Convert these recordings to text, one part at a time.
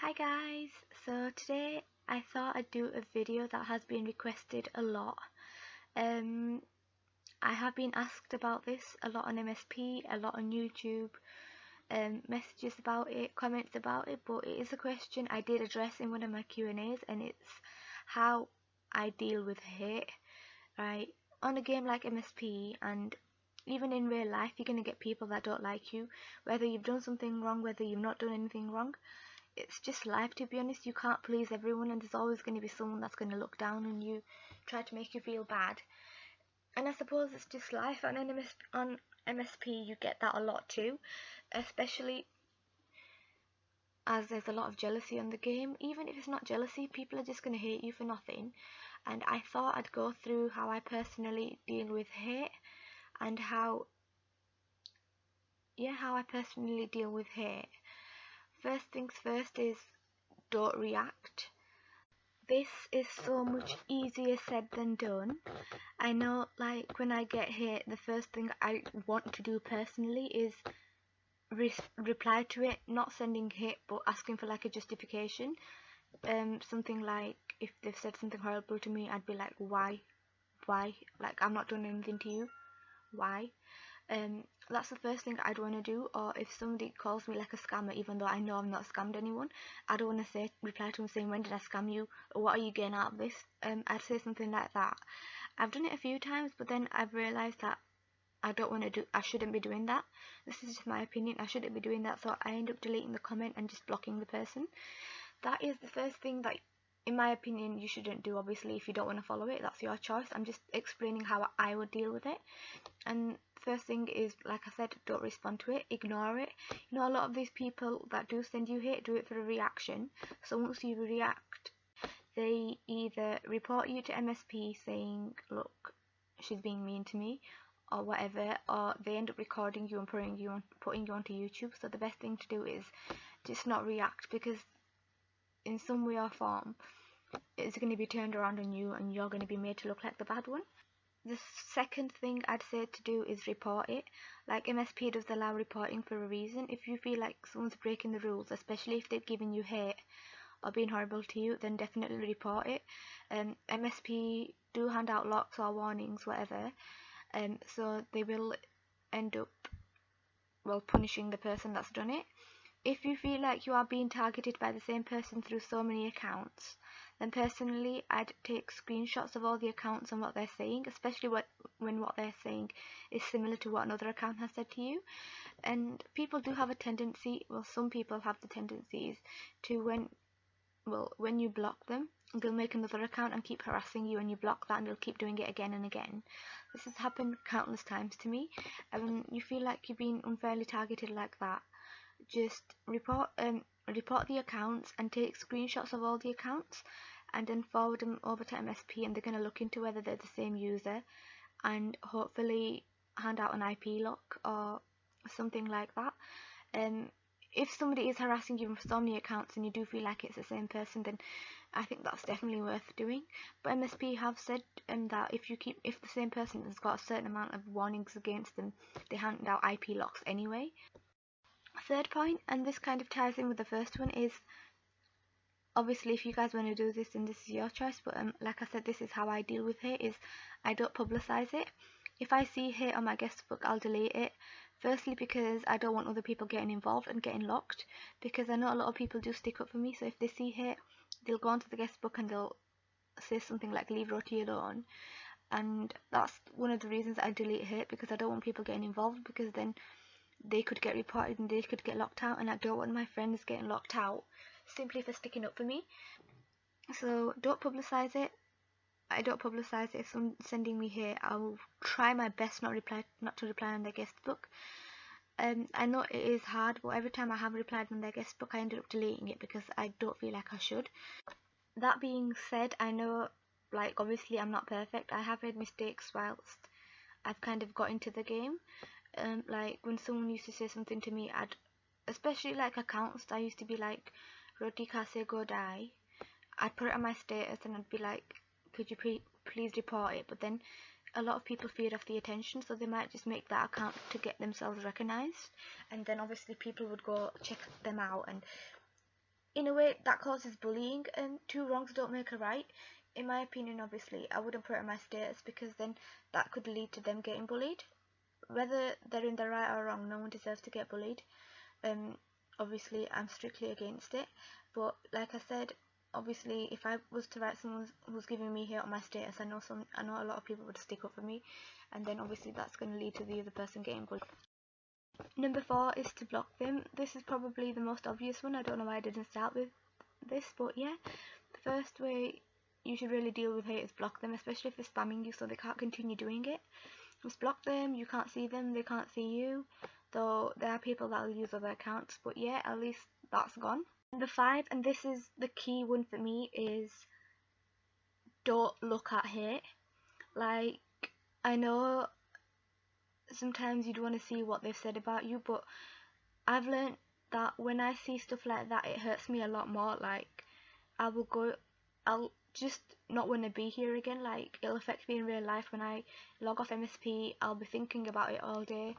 Hi guys, so today I thought I'd do a video that has been requested a lot. I have been asked about this a lot on MSP, a lot on YouTube, messages about it, comments about it, but it is a question I did address in one of my Q&As, and it's how I deal with hate, right? On a game like MSP and even in real life, you're going to get people that don't like you, whether you've done something wrong, whether you've not done anything wrong. It's just life, to be honest. You can't please everyone, and there's always going to be someone that's going to look down on you, try to make you feel bad. And I suppose it's just life. And on MSP you get that a lot too, especially as there's a lot of jealousy on the game. Even if it's not jealousy, people are just going to hate you for nothing. And I thought I'd go through how I personally deal with hate and how I personally deal with hate. First things first is don't react. This is so much easier said than done. I know, like, when I get hate, the first thing I want to do personally is reply to it, not sending hate but asking for like a justification. Something like, if they've said something horrible to me, I'd be like, why, like, I'm not doing anything to you, why? That's the first thing I'd want to do. Or if somebody calls me like a scammer, even though I know I've not scammed anyone, I don't want to reply to them saying, when did I scam you, or what are you getting out of this? I'd say something like that. I've done it a few times, but then I've realised that I shouldn't be doing that. This is just my opinion. I shouldn't be doing that, so I end up deleting the comment and just blocking the person. That is the first thing that, in my opinion, you shouldn't do. Obviously, if you don't want to follow it, that's your choice. I'm just explaining how I would deal with it. And first thing is, like I said, don't respond to it, ignore it. You know, a lot of these people that do send you hate do it for a reaction. So once you react, they either report you to MSP saying, look, she's being mean to me, or whatever, or they end up recording you and putting you onto YouTube. So the best thing to do is just not react, because in some way or form it's going to be turned around on you and you're going to be made to look like the bad one. The second thing I'd say to do is report it. Like, MSP does allow reporting for a reason. If you feel like someone's breaking the rules, especially if they're giving you hate or being horrible to you, then definitely report it. MSP do hand out locks or warnings, whatever, so they will end up, well, punishing the person that's done it. If you feel like you are being targeted by the same person through so many accounts, then personally I'd take screenshots of all the accounts and what they're saying, especially when what they're saying is similar to what another account has said to you. And people do have a tendency, well, some people have the tendencies to, when you block them, they'll make another account and keep harassing you, and you block that and they'll keep doing it again and again. This has happened countless times to me. And when you feel like you're being unfairly targeted like that, just report the accounts and take screenshots of all the accounts and then forward them over to MSP, and they're going to look into whether they're the same user and hopefully hand out an IP lock or something like that. If somebody is harassing you from so many accounts and you do feel like it's the same person, then I think that's definitely worth doing. But MSP have said that if the same person has got a certain amount of warnings against them, they hand out IP locks anyway. Third point, and this kind of ties in with the first one, is obviously if you guys want to do this, then this is your choice, but like I said, this is how I deal with hate, is I don't publicize it. If I see hate on my guest book, I'll delete it. Firstly, because I don't want other people getting involved and getting locked, because I know a lot of people do stick up for me. So if they see hate, they'll go onto the guest book and they'll say something like, leave Roti alone. And that's one of the reasons I delete hate, because I don't want people getting involved, because then they could get reported and they could get locked out, and I don't want my friends getting locked out simply for sticking up for me. So don't publicize it. I don't publicize it. If someone's sending me hate, I'll try my best not to reply on their guest book. I know it is hard, but every time I have replied on their guest book, I ended up deleting it because I don't feel like I should. That being said, I know, like, obviously I'm not perfect. I have made mistakes whilst I've kind of got into the game. Like, when someone used to say something to me, especially like accounts, I used to be like, Roti Kase go die. I'd put it on my status and I'd be like, could you please report it? But then a lot of people feed off the attention, so they might just make that account to get themselves recognised, and then obviously people would go check them out, and in a way that causes bullying, and two wrongs don't make a right. In my opinion, obviously, I wouldn't put it on my status because then that could lead to them getting bullied. Whether they're in the right or wrong, no one deserves to get bullied. Obviously, I'm strictly against it. But like I said, obviously, if I was to write someone who's giving me hate on my status, I know a lot of people would stick up for me, and then obviously that's going to lead to the other person getting bullied. Number 4 is to block them. This is probably the most obvious one. I don't know why I didn't start with this, but yeah, the first way you should really deal with hate is block them, especially if they're spamming you so they can't continue doing it. Just block them, you can't see them, they can't see you, though there are people that will use other accounts, but yeah, at least that's gone. Number 5, and this is the key one for me, is don't look at hate. Like, I know sometimes you'd want to see what they've said about you, but I've learned that when I see stuff like that, it hurts me a lot more. Like, I'll just not want to be here again. Like, it'll affect me in real life. When I log off MSP, I'll be thinking about it all day.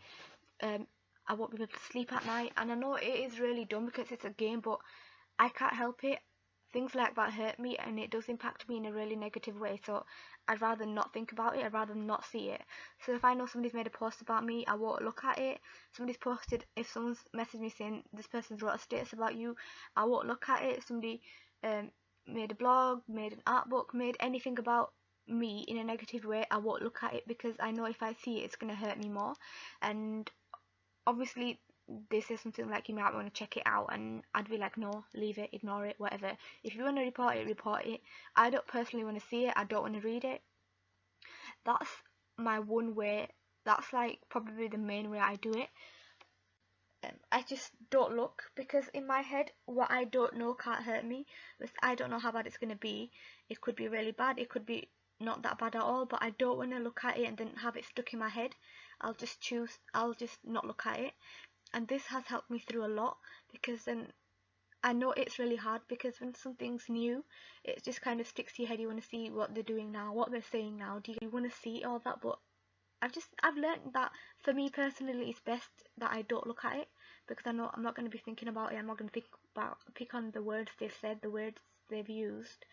I won't be able to sleep at night, and I know it is really dumb because it's a game, but I can't help it. Things like that hurt me, and it does impact me in a really negative way, so I'd rather not think about it. I'd rather not see it. So if I know somebody's made a post about me, I won't look at it. If someone's messaged me saying this person's wrote a status about you, I won't look at it. If somebody made a blog, made an art book, made anything about me in a negative way, I won't look at it because I know if I see it, it's going to hurt me more. And obviously they say something like you might want to check it out, and I'd be like, no, leave it, ignore it, whatever. If you want to report it, report it. I don't personally want to see it. I don't want to read it. That's my one way. That's like probably the main way I do it. I just don't look, because in my head what I don't know can't hurt me. I don't know how bad it's going to be. It could be really bad, it could be not that bad at all, but I don't want to look at it and then have it stuck in my head. I'll just not look at it. And this has helped me through a lot, because then I know it's really hard, because when something's new, it just kind of sticks to your head. You want to see what they're doing now, what they're saying now. Do you want to see all that? But I've learned that for me personally, it's best that I don't look at it, because I know I'm not going to be thinking about it. I'm not going to pick on the words they've said, the words they've used,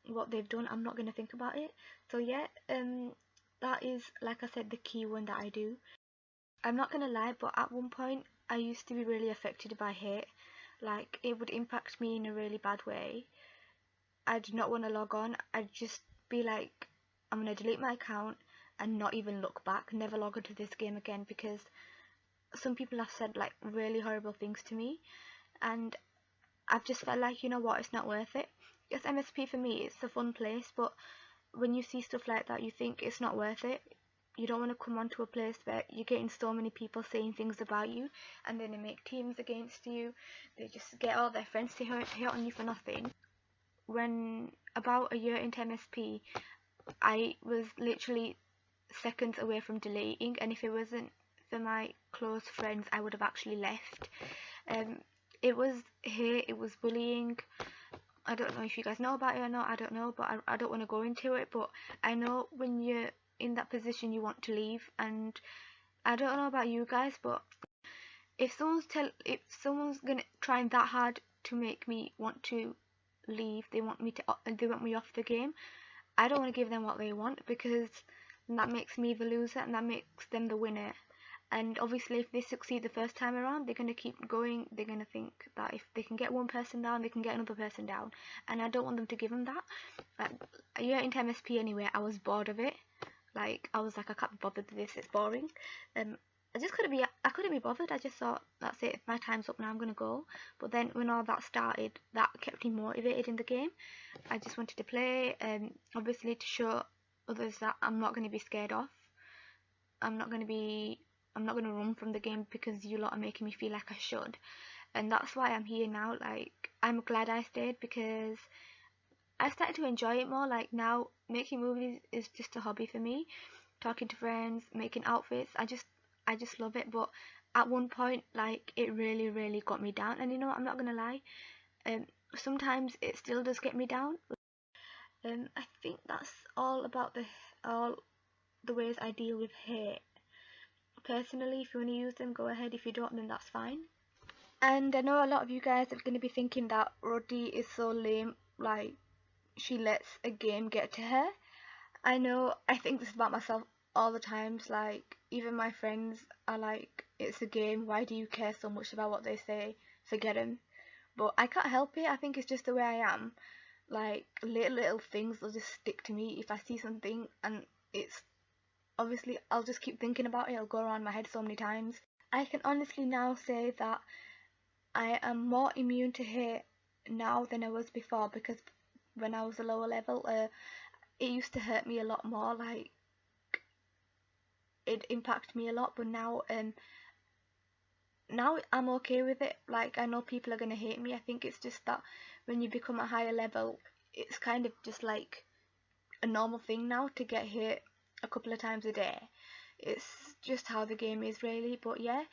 what they've done. I'm not going to think about it. So yeah, that is, like I said, the key one that I do. I'm not going to lie, but at one point I used to be really affected by hate. Like, it would impact me in a really bad way. I'd not want to log on. I'd just be like, I'm going to delete my account and not even look back, never log into this game again, because some people have said like really horrible things to me, and I've just felt like, you know what, it's not worth it. Yes, MSP for me, it's a fun place, but when you see stuff like that, you think it's not worth it. You don't want to come onto a place where you're getting so many people saying things about you, and then they make teams against you. They just get all their friends to hate on you for nothing. When about a year into MSP, I was literally seconds away from deleting, and if it wasn't for my close friends, I would have actually left. It was hate, it was bullying. I don't know if you guys know about it or not, I don't know, but I don't want to go into it, but I know when you're in that position you want to leave, and I don't know about you guys, but if someone's gonna trying that hard to make me want to leave, they want me off the game, I don't want to give them what they want, because that makes me the loser and that makes them the winner. And obviously if they succeed the first time around, they're going to keep going. They're going to think that if they can get one person down, they can get another person down, and I don't want them to give them that. Yeah, into MSP anyway, I was bored of it. Like, I was like, I can't be bothered with this, it's boring. I couldn't be bothered. I just thought, that's it, my time's up now, I'm gonna go. But then when all that started, that kept me motivated in the game. I just wanted to play, obviously to show others that I'm not gonna be scared off. I'm not gonna run from the game because you lot are making me feel like I should. And that's why I'm here now. Like, I'm glad I stayed, because I started to enjoy it more. Like, now making movies is just a hobby for me. Talking to friends, making outfits, I just love it. But at one point, like, it really, really got me down. And you know what, I'm not gonna lie, sometimes it still does get me down. I think that's all about all the ways I deal with hate. Personally, if you want to use them, go ahead. If you don't, then that's fine. And I know a lot of you guys are going to be thinking that Roddy is so lame, like she lets a game get to her. I know I think this about myself all the times, like even my friends are like, it's a game, why do you care so much about what they say, forget them. But I can't help it, I think it's just the way I am. Like little things will just stick to me. If I see something and it's obviously, I'll just keep thinking about it, it'll go around my head so many times. I can honestly now say that I am more immune to hate now than I was before, because when I was a lower level, it used to hurt me a lot more, like it impacted me a lot. But now I'm okay with it. Like I know people are gonna hate me. I think it's just that when you become a higher level, it's kind of just like a normal thing now to get hit a couple of times a day. It's just how the game is really. But yeah,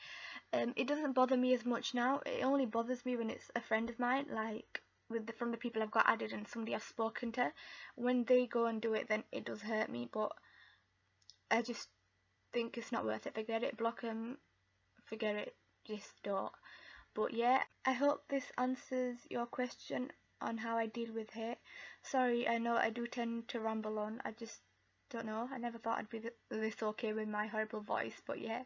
it doesn't bother me as much now. It only bothers me when it's a friend of mine, like from the people I've got added and somebody I've spoken to. When they go and do it, then it does hurt me. But I just think it's not worth it. Forget it. Block them. Forget it. Just don't. But yeah, I hope this answers your question on how I deal with hate. Sorry, I know I do tend to ramble on. I just don't know. I never thought I'd be this okay with my horrible voice. But yeah,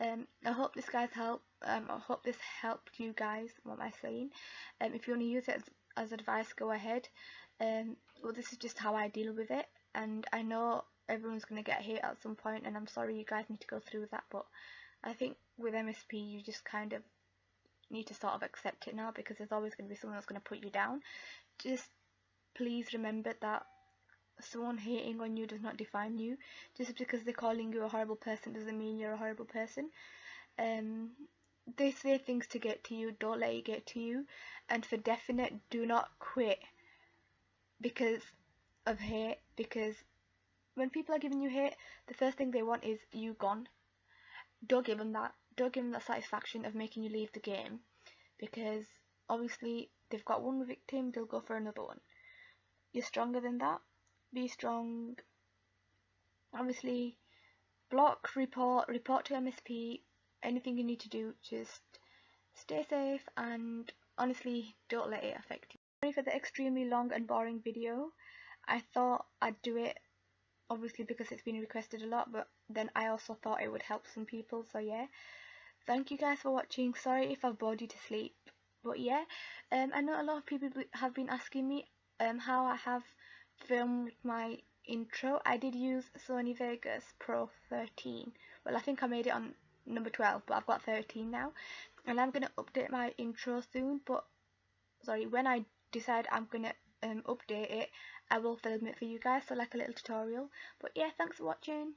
I hope this guys help. I hope this helped you guys. What am I saying? If you want to use it as advice, go ahead. Well, this is just how I deal with it, and I know everyone's gonna get hate at some point, and I'm sorry you guys need to go through that. But I think with MSP, you just kind of need to sort of accept it now, because there's always going to be someone that's going to put you down. Just please remember that someone hating on you does not define you. Just because they're calling you a horrible person doesn't mean you're a horrible person. They say things to get to you, don't let it get to you. And for definite, do not quit because of hate, because when people are giving you hate, the first thing they want is you gone. Don't give them that. Don't give them that satisfaction of making you leave the game, because obviously they've got one victim, they'll go for another one. You're stronger than that. Be strong. Obviously, block, report to MSP, anything you need to do. Just stay safe and honestly don't let it affect you. Sorry for the extremely long and boring video. I thought I'd do it obviously because it's been requested a lot, but then I also thought it would help some people, so yeah. Thank you guys for watching. Sorry if I've bored you to sleep, but yeah, I know a lot of people have been asking me how I have filmed my intro. I did use Sony Vegas Pro 13. Well, I think I made it on number 12, but I've got 13 now, and I'm gonna update my intro soon. But sorry, when I decide I'm gonna update it, I will film it for you guys, so like a little tutorial. But yeah, thanks for watching.